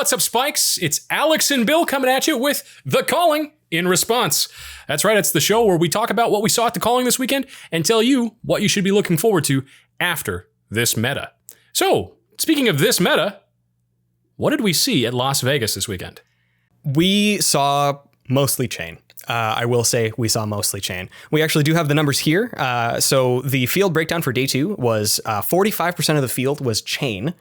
what's up, Spikes? It's Alex and Bill coming at you with The Calling in Response. That's right, it's the show where we talk about what we saw at The Calling this weekend and tell you what you should be looking forward to after this meta. So, speaking of this meta, what did we see at Las Vegas this weekend? We saw mostly chain. I will say we saw mostly chain. We actually do have the numbers here. So the field breakdown for day 2 was 45% of the field was chain,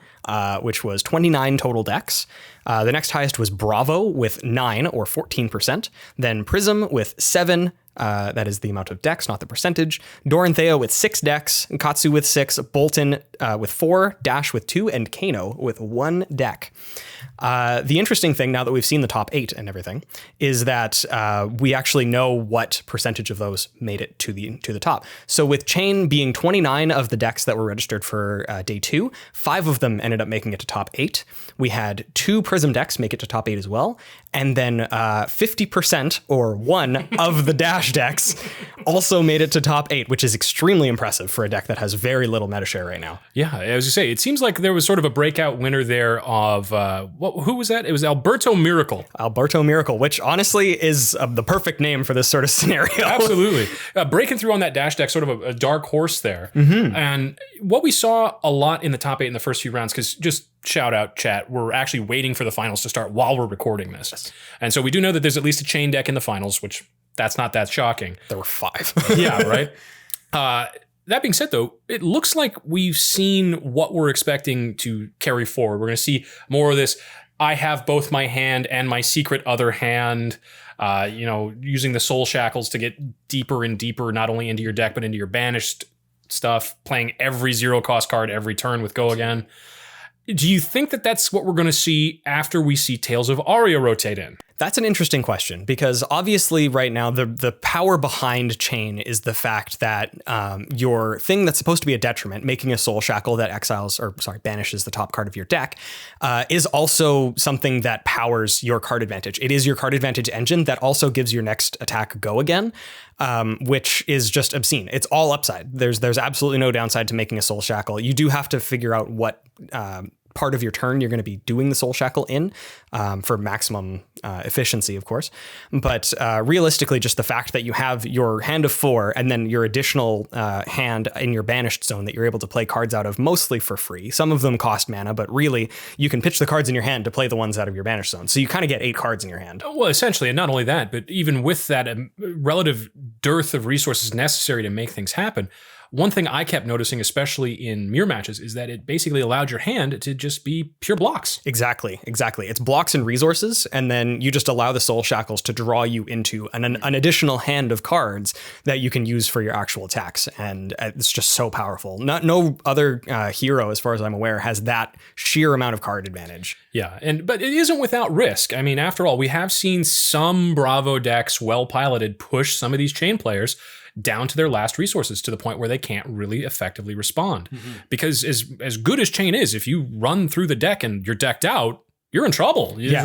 which was 29 total decks. The next highest was Bravo with 9 or 14%. Then Prism with 7. That is the amount of decks, not the percentage. Doranthea with 6 decks, Katsu with 6, Bolton with 4, Dash with 2, and Kano with 1 deck. The interesting thing, now that we've seen the top 8 and everything, is that we actually know what percentage of those made it to the top. So with Chain being 29 of the decks that were registered for day 2, 5 of them ended up making it to top 8. We had 2 Prism decks make it to top 8 as well. And then 50% or 1 of the Dash decks also made it to top 8, which is extremely impressive for a deck that has very little meta share right now. Yeah, as you say, it seems like there was sort of a breakout winner there of, who was that? It was Alberto Miracle. Alberto Miracle, which honestly is the perfect name for this sort of scenario. Absolutely. Breaking through on that Dash deck, sort of a dark horse there. Mm-hmm. And what we saw a lot in the top 8 in the first few rounds, because just shout out chat, we're actually waiting for the finals to start while we're recording this. Yes. And so we do know that there's at least a chain deck in the finals, which that's not that shocking. There were 5. Yeah, right? That being said, though, it looks like we've seen what we're expecting to carry forward. We're going to see more of this, I have both my hand and my secret other hand, using the soul shackles to get deeper and deeper, not only into your deck, but into your banished stuff, playing every 0-cost card every turn with Go Again. Do you think that that's what we're going to see after we see Tales of Aria rotate in? That's an interesting question, because obviously right now the power behind Chain is the fact that your thing that's supposed to be a detriment, making a soul shackle that banishes the top card of your deck, is also something that powers your card advantage. It is your card advantage engine that also gives your next attack Go Again, which is just obscene. It's all upside. There's absolutely no downside to making a soul shackle. You do have to figure out what part of your turn you're going to be doing the soul shackle in for maximum efficiency, of course. But realistically, just the fact that you have your hand of 4 and then your additional hand in your banished zone that you're able to play cards out of mostly for free. Some of them cost mana, but really you can pitch the cards in your hand to play the ones out of your banished zone. So you kind of get 8 cards in your hand. Well, essentially, and not only that, but even with that relative dearth of resources necessary to make things happen, one thing I kept noticing, especially in mirror matches, is that it basically allowed your hand to just be pure blocks. Exactly. It's blocks and resources, and then you just allow the soul shackles to draw you into an additional hand of cards that you can use for your actual attacks, and it's just so powerful. No other hero, as far as I'm aware, has that sheer amount of card advantage. Yeah, but it isn't without risk. I mean, after all, we have seen some Bravo decks, well piloted, push some of these chain players down to their last resources to the point where they can't really effectively respond. Mm-hmm. Because as good as Chain is, if you run through the deck and you're decked out, you're in trouble. There's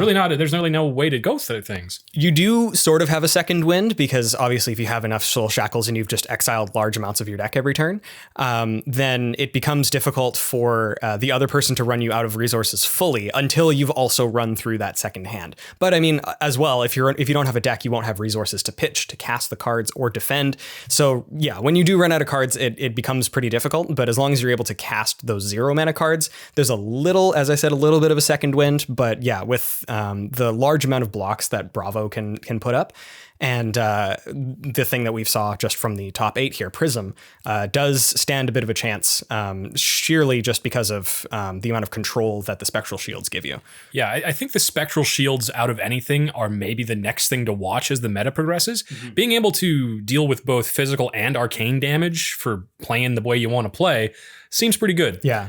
really no way to go through things. You do sort of have a second wind, because obviously if you have enough soul shackles and you've just exiled large amounts of your deck every turn, then it becomes difficult for the other person to run you out of resources fully until you've also run through that second hand. But I mean, as well, if you don't have a deck, you won't have resources to pitch, to cast the cards, or defend. So yeah, when you do run out of cards, it becomes pretty difficult. But as long as you're able to cast those 0 mana cards, there's a little bit of a second wind. But yeah, with the large amount of blocks that Bravo can put up, and the thing that we saw just from the top 8 here, Prism, does stand a bit of a chance, sheerly just because of the amount of control that the Spectral Shields give you. Yeah, I think the Spectral Shields out of anything are maybe the next thing to watch as the meta progresses. Mm-hmm. Being able to deal with both physical and arcane damage for playing the way you want to play seems pretty good. Yeah.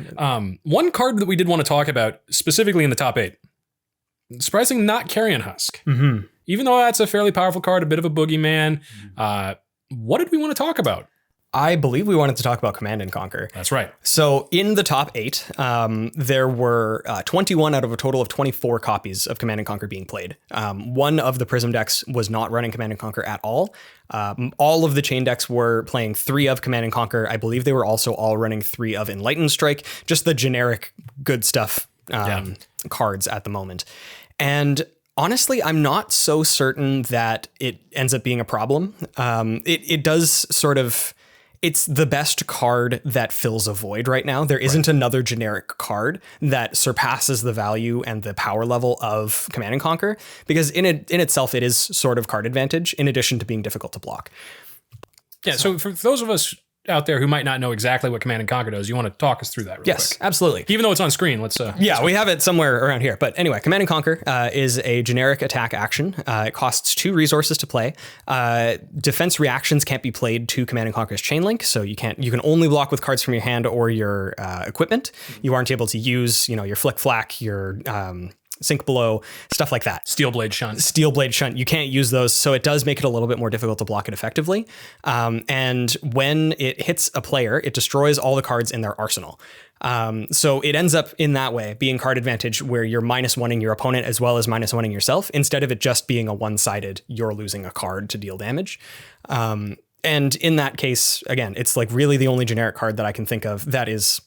One card that we did want to talk about, specifically in the top 8, surprisingly not Carrion Husk. Mm-hmm. Even though that's a fairly powerful card, a bit of a boogeyman, what did we want to talk about? I believe we wanted to talk about Command and Conquer. That's right. So in the top 8, there were 21 out of a total of 24 copies of Command and Conquer being played. One of the Prism decks was not running Command and Conquer at all. All of the chain decks were playing 3 of Command and Conquer. I believe they were also all running 3 of Enlightened Strike, just the generic good stuff cards at the moment. And honestly, I'm not so certain that it ends up being a problem. It does sort of... It's the best card that fills a void right now. There isn't another generic card that surpasses the value and the power level of Command and Conquer, because in itself, it is sort of card advantage in addition to being difficult to block. Yeah. So for those of us out there who might not know exactly what Command and Conquer does, you want to talk us through that real quick? Yes, absolutely. Even though it's on screen, let's... we have it somewhere around here. But anyway, Command and Conquer is a generic attack action. It costs 2 resources to play. Defense reactions can't be played to Command and Conquer's Chain Link, so you can only block with cards from your hand or your equipment. You aren't able to use, your Flick Flack, your... Sink Below, stuff like that. Steel Blade Shunt. You can't use those. So it does make it a little bit more difficult to block it effectively. And when it hits a player, it destroys all the cards in their arsenal. So it ends up in that way being card advantage where you're -1ing your opponent as well as -1ing yourself, instead of it just being a one-sided, you're losing a card to deal damage. And in that case, again, it's like really the only generic card that I can think of that is,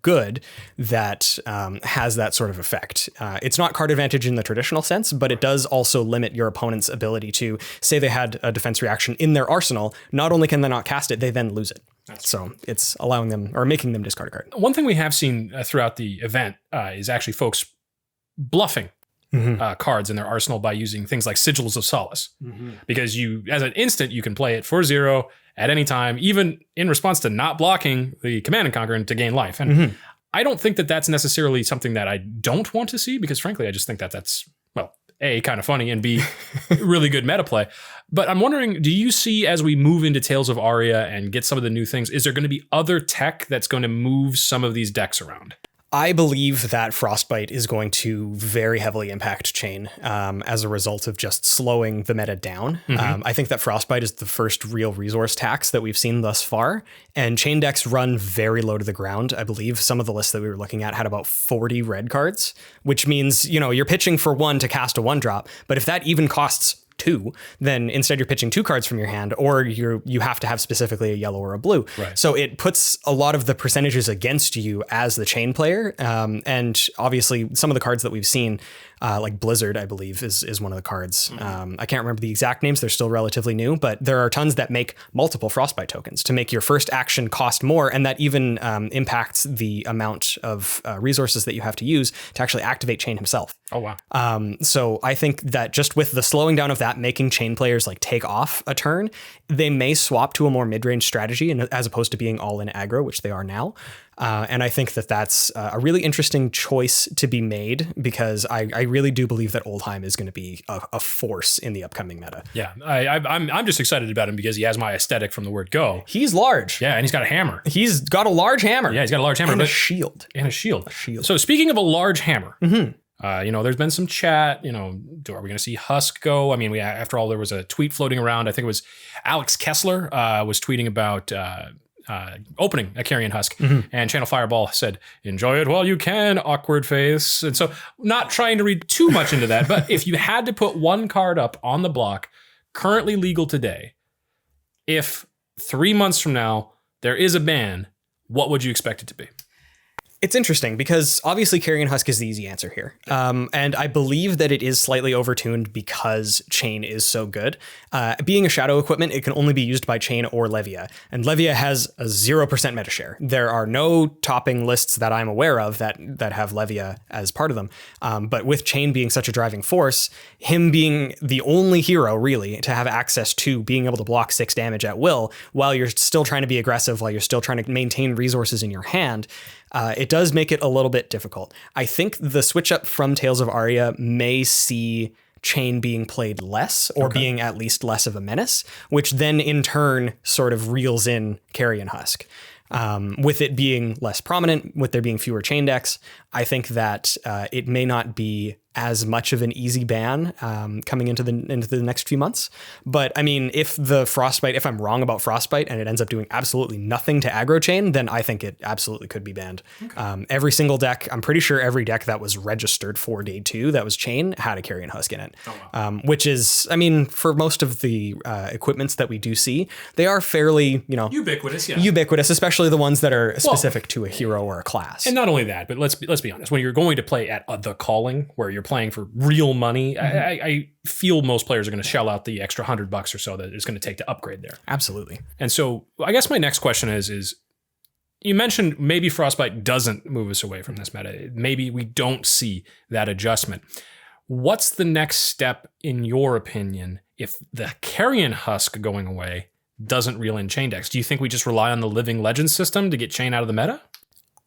good, that has that sort of effect. It's not card advantage in the traditional sense, but it does also limit your opponent's ability to, say they had a defense reaction in their arsenal. Not only can they not cast it, they then lose it. So it's allowing them or making them discard a card. One thing we have seen throughout the event is actually folks bluffing cards in their arsenal by using things like Sigils of Solace. Because as an instant, you can play it for 0 at any time, even in response to not blocking the Command and Conquer and to gain life. And I don't think that that's necessarily something that I don't want to see, because frankly, I just think that that's, well, A, kind of funny, and B, really good meta play. But I'm wondering, do you see, as we move into Tales of Aria and get some of the new things, is there going to be other tech that's going to move some of these decks around? I believe that Frostbite is going to very heavily impact Chain as a result of just slowing the meta down. I think that Frostbite is the first real resource tax that we've seen thus far, and Chain decks run very low to the ground. I believe some of the lists that we were looking at had about 40 red cards, which means, you're pitching for 1 to cast a 1-drop, but if that even costs 2, then instead you're pitching 2 cards from your hand, or you have to have specifically a yellow or a blue. Right. So it puts a lot of the percentages against you as the Chain player. And obviously some of the cards that we've seen, like Blizzard, I believe, is one of the cards. I can't remember the exact names. They're still relatively new, but there are tons that make multiple Frostbite tokens to make your first action cost more. And that even impacts the amount of resources that you have to use to actually activate Chain himself. Oh, wow. So I think that just with the slowing down of that, making Chain players like take off a turn, they may swap to a more mid-range strategy, and as opposed to being all in aggro, which they are now. And I think that that's a really interesting choice to be made, because I really do believe that Oldheim is going to be a force in the upcoming meta. Yeah, I'm just excited about him because he has my aesthetic from the word go. He's large. Yeah, and he's got a hammer. He's got a large hammer. Yeah, he's got a large hammer. And a shield. And a shield. So speaking of a large hammer, there's been some chat, are we going to see Husk go? I mean, after all, there was a tweet floating around. I think it was Alex Kessler was tweeting about opening a Carrion Husk, and Channel Fireball said, "Enjoy it while you can, awkward face." And so, not trying to read too much into that, but if you had to put one card up on the block, currently legal today, if 3 months from now there is a ban, what would you expect it to be? It's interesting because obviously Carrion Husk is the easy answer here. And I believe that it is slightly overtuned because Chain is so good. Being a shadow equipment, it can only be used by Chain or Levia. And Levia has a 0% meta share. There are no topping lists that I'm aware of that have Levia as part of them. But with Chain being such a driving force, him being the only hero really to have access to being able to block 6 damage at will while you're still trying to be aggressive, while you're still trying to maintain resources in your hand, it does make it a little bit difficult. I think the switch up from Tales of Aria may see Chain being played less, or being at least less of a menace, which then in turn sort of reels in Carrion Husk. With it being less prominent, with there being fewer Chain decks, I think that it may not be as much of an easy ban coming into the next few months. But I mean, if I'm wrong about Frostbite and it ends up doing absolutely nothing to aggro Chain, then I think it absolutely could be banned. Every single deck, I'm pretty sure every deck that was registered for day 2 that was Chain had a Carrion Husk in it. Which is, I mean, for most of the equipments that we do see, they are fairly, ubiquitous, ubiquitous, especially the ones that are specific to a hero or a class. And not only that, but let's let's be honest, when you're going to play at the Calling, where you're playing for real money, I feel most players are going to shell out the extra $100 or so that it's going to take to upgrade there. Absolutely. And so I guess my next question is you mentioned maybe Frostbite doesn't move us away from this meta. Maybe we don't see that adjustment. What's the next step, in your opinion, if the Carrion Husk going away doesn't reel in chain decks? Do you think we just rely on the Living Legends system to get chain out of the meta?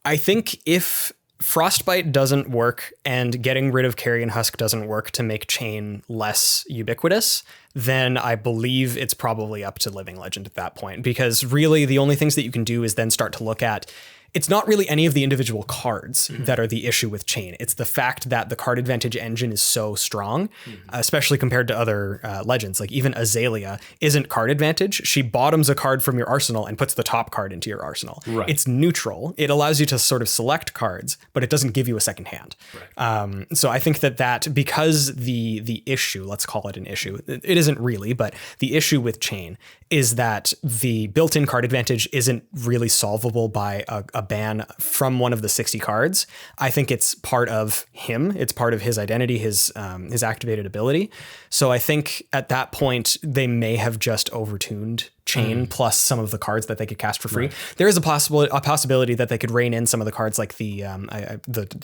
I think if Frostbite doesn't work and getting rid of Carrion Husk doesn't work to make chain less ubiquitous, then I believe it's probably up to Living Legend at that point. Because really the only things that you can do is then start to look at, it's not really any of the individual cards that are the issue with chain. It's the fact that the card advantage engine is so strong, especially compared to other legends. Like even Azalea isn't card advantage. She bottoms a card from your arsenal and puts the top card into your arsenal. Right. It's neutral. It allows you to sort of select cards, but it doesn't give you a second hand. Right. So I think that because the issue, let's call it an issue, it isn't really, but the issue with chain is that the built-in card advantage isn't really solvable by a ban from one of the 60 cards. I think it's part of him. It's part of his identity, his activated ability. So I think at that point, they may have just overtuned chain plus some of the cards that they could cast for free. Right. There is a possibility that they could rein in some of the cards like the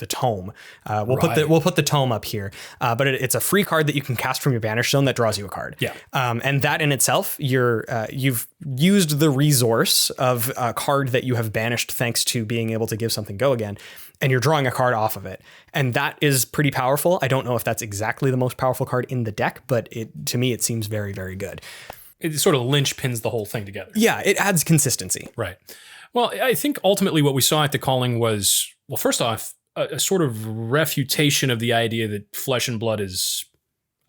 tome. We'll put the tome up here, but it's a free card that you can cast from your Banish Zone that draws you a card. Yeah, and that in itself, you've used the resource of a card that you have banished thanks to being able to give something go again, and you're drawing a card off of it, and that is pretty powerful. I don't know if that's exactly the most powerful card in the deck, but to me it seems very, very good. It sort of linchpins the whole thing together. Yeah, it adds consistency. Right. Well, I think ultimately what we saw at the Calling was, well, first off, a sort of refutation of the idea that Flesh and Blood is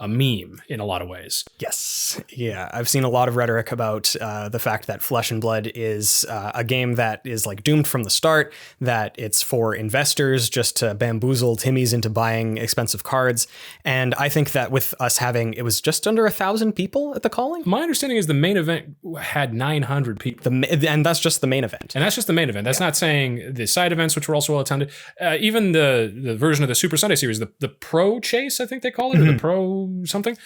a meme in a lot of ways. Yes. Yeah. I've seen a lot of rhetoric about the fact that Flesh and Blood is a game that is like doomed from the start, that it's for investors just to bamboozle Timmies into buying expensive cards. And I think that with us having, it was just under 1,000 people at the Calling. My understanding is the main event had 900 people. And that's just the main event. And that's just the main event. That's not saying the side events, which were also well attended. Even the version of the Super Sunday series, the Pro Chase, I think they call it, or the Pro something.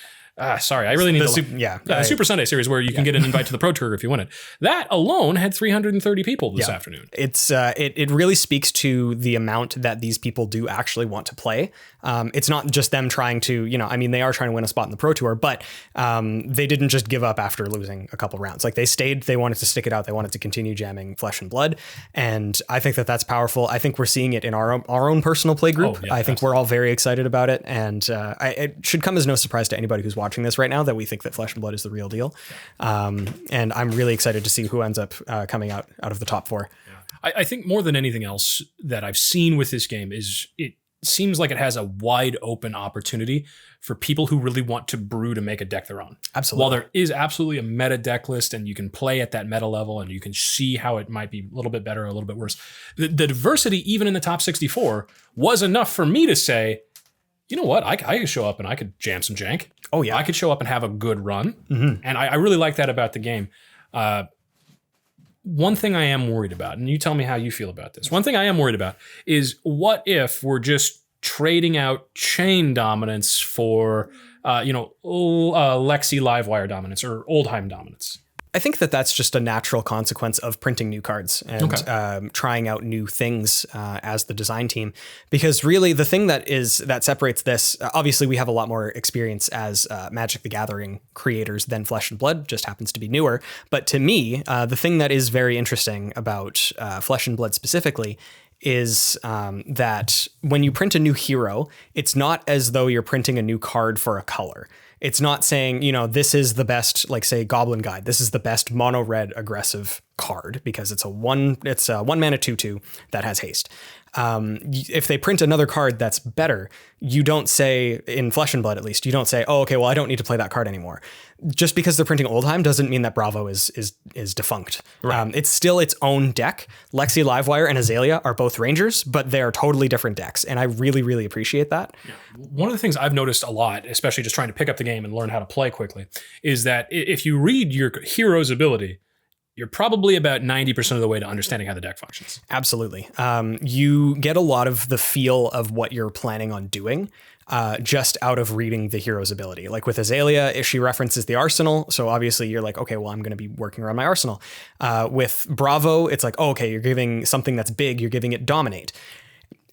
Sorry, I really need the Super Sunday series where you can get an invite to the Pro Tour if you win it. That alone had 330 people this afternoon. It's it really speaks to the amount that these people do actually want to play. It's not just them trying to, they are trying to win a spot in the Pro Tour, but they didn't just give up after losing a couple rounds. Like they stayed, they wanted to stick it out, they wanted to continue jamming Flesh and Blood, and I think that that's powerful. I think we're seeing it in our own personal play group. I think we're all very excited about it, and it should come as no surprise to anybody who's watching this right now that we think that Flesh and Blood is the real deal. And I'm really excited to see who ends up coming out of the top four. Yeah. I think more than anything else that I've seen with this game is it seems like it has a wide open opportunity for people who really want to brew to make a deck their own. Absolutely. While there is absolutely a meta deck list and you can play at that meta level and you can see how it might be a little bit better or a little bit worse, the diversity even in the top 64 was enough for me to say, you know what? I could show up and I could jam some jank. Oh, yeah. I could show up and have a good run. Mm-hmm. And I really like that about the game. One thing I am worried about, and you tell me how you feel about this. One thing I am worried about is what if we're just trading out chain dominance for, Lexi Livewire dominance or Oldheim dominance? I think that that's just a natural consequence of printing new cards and trying out new things as the design team. Because really the thing that separates this, obviously we have a lot more experience as Magic the Gathering creators than Flesh and Blood, just happens to be newer. But to me, the thing that is very interesting about Flesh and Blood specifically is that when you print a new hero, it's not as though you're printing a new card for a color. It's not saying, this is the best, like say Goblin Guide. This is the best mono red aggressive card because it's a one mana 2/2 that has haste. If they print another card that's better, you don't say, in Flesh and Blood at least, you don't say, oh, okay, well, I don't need to play that card anymore. Just because they're printing Oldheim doesn't mean that Bravo is defunct. Right. It's still its own deck. Lexi Livewire and Azalea are both Rangers, but they are totally different decks, and I really, really appreciate that. Yeah. One of the things I've noticed a lot, especially just trying to pick up the game and learn how to play quickly, is that if you read your hero's ability, you're probably about 90% of the way to understanding how the deck functions. Absolutely. You get a lot of the feel of what you're planning on doing just out of reading the hero's ability. Like with Azalea, if she references the arsenal, so obviously you're like, okay, well, I'm going to be working around my arsenal. With Bravo, it's like, oh, okay, you're giving something that's big, you're giving it dominate.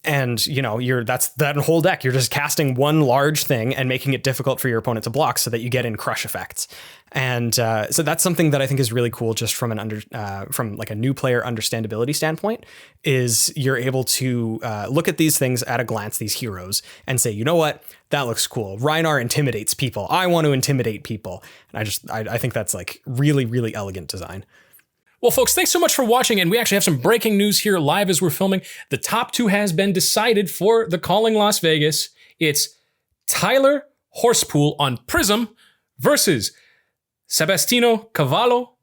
And, you know, that's that whole deck. You're just casting one large thing and making it difficult for your opponent to block so that you get in crush effects. And so that's something that I think is really cool just from from like a new player understandability standpoint, is you're able to look at these things at a glance, these heroes, and say, you know what, that looks cool. Rhinar intimidates people. I want to intimidate people. And I think that's like really, really elegant design. Well, folks, thanks so much for watching, and we actually have some breaking news here live as we're filming. The top 2 has been decided for the Calling Las Vegas. It's Tyler Horsepool on Prism versus Sebastiano Cavallo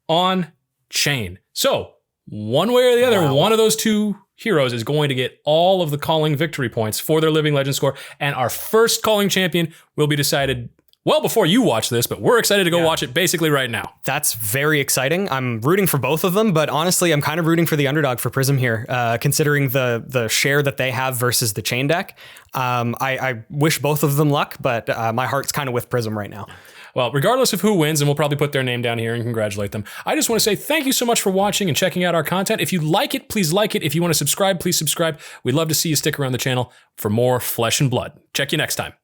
on Chain. So, one way or the other, one of those 2 heroes is going to get all of the Calling victory points for their Living Legend score, and our first Calling champion will be decided well before you watch this, but we're excited to go watch it basically right now. That's very exciting. I'm rooting for both of them, but honestly, I'm kind of rooting for the underdog for Prism here, considering the share that they have versus the Chain deck. I wish both of them luck, but my heart's kind of with Prism right now. Well, regardless of who wins, and we'll probably put their name down here and congratulate them, I just want to say thank you so much for watching and checking out our content. If you like it, please like it. If you want to subscribe, please subscribe. We'd love to see you stick around the channel for more Flesh and Blood. Check you next time.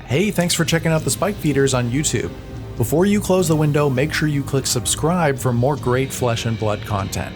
Hey, thanks for checking out the Spike Feeders on YouTube. Before you close the window, make sure you click subscribe for more great Flesh and Blood content.